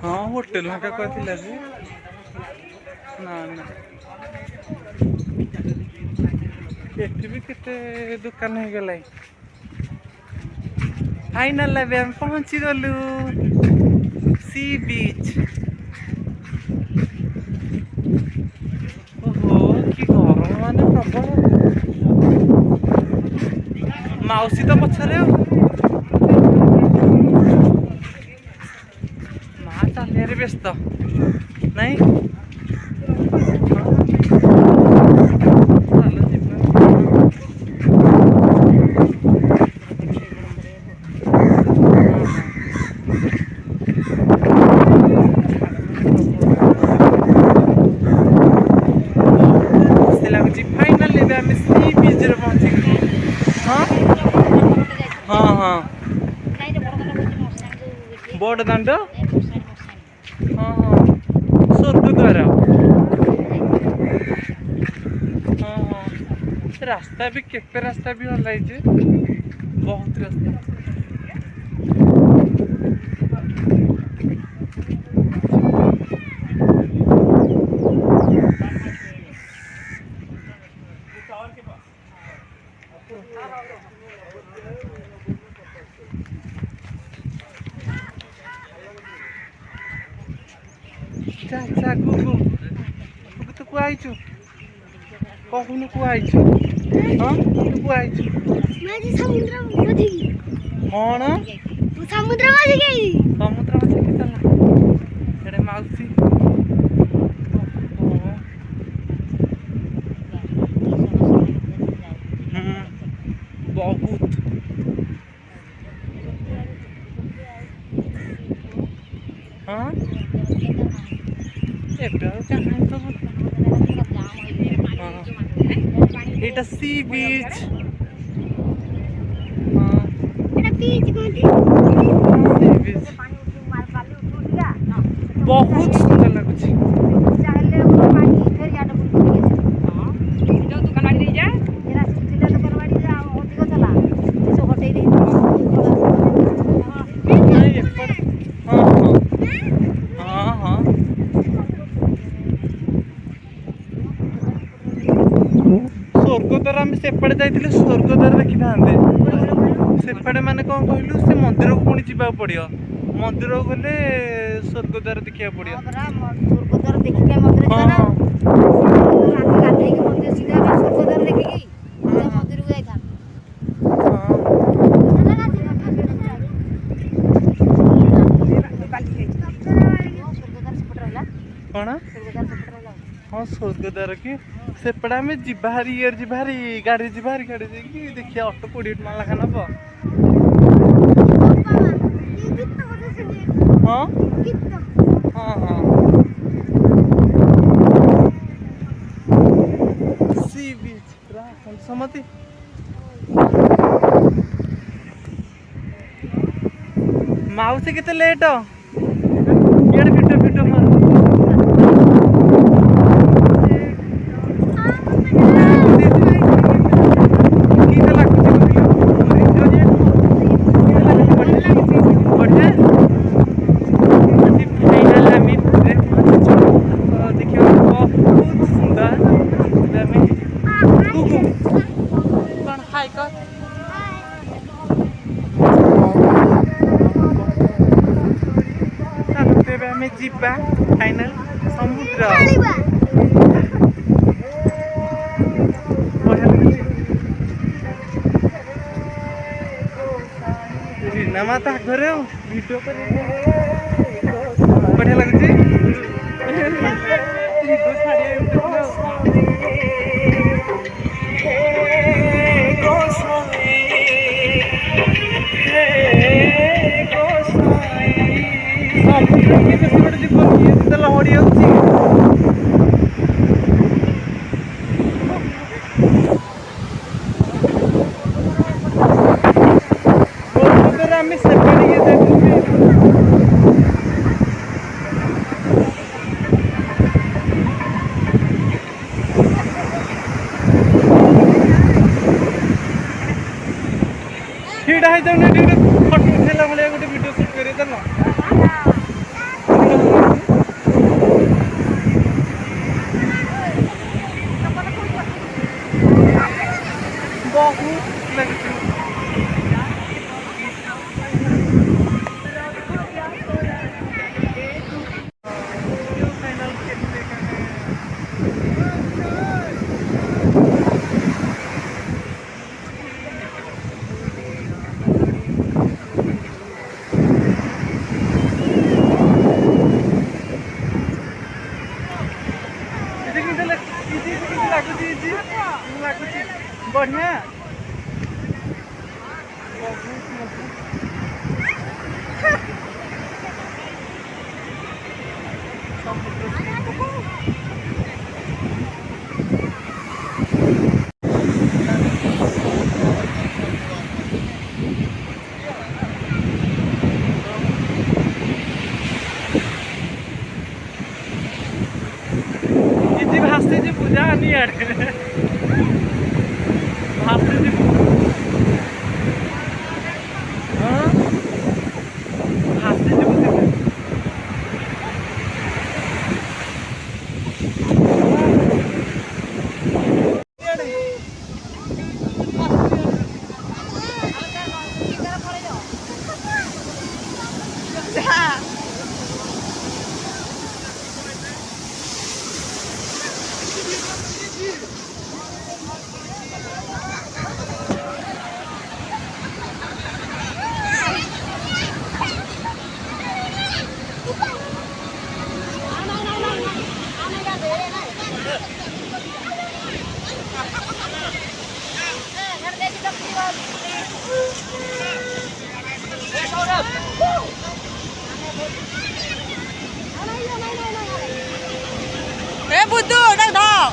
हाँ होटेल ना कहला जे ना ना एठी भी केते दुकान हो गला फाइनल भी हम पहुंची गलु सी बीच ओहो कि गरम माने प्रबल माउसी तो पछरे माँ चलिए व्यस्त नहीं हाँ हाँ बड़ दांड हाँ हाँ स्वर्ग द्वार हाँ हाँ रास्ता भी केते रास्ता भी भल लगे बहुत रास्ता अच्छा गुगु तो कुआइछु कहूनु कुआइछु हाँ तू कुआइछु मैं समुद्र मझी कौन समुद्र मझी गई समुद्र मझी के चला एडे माउसी बहुत हाँ এটা सी बीच बहुत सुंदर लगुच स्वर्गद्वार आम सेपटे जाइए स्वर्गद्वार देखी था सेपटे मैंने कौन कहलु से मंदिर को पुणी जावा पड़ो मंदिर को गले स्वर्गद्वार देखा पड़ो कौन हाँ स्वर्गद्वार की सेपटा में जीवारी इयर जीवारी गाड़ी जीवारी गाड़ी देखी देखिए ऑटो 20 मान लखा नब हाँ हाँ हाँ सी बीच समति माउसी केते लेट इड फिटो फिटो मार जीवा फाइनल समुद्र रीना माता घरे वीडियो बढ़िया लगुच लहड़ी आम सेपटे छीड़ा हो जाऊन फटो उठेला भाया गोटे वीडियो सुट कर जानी आड़े भाषे जीव हाँ भाषे जीव Ê, bùi tư đang thọ.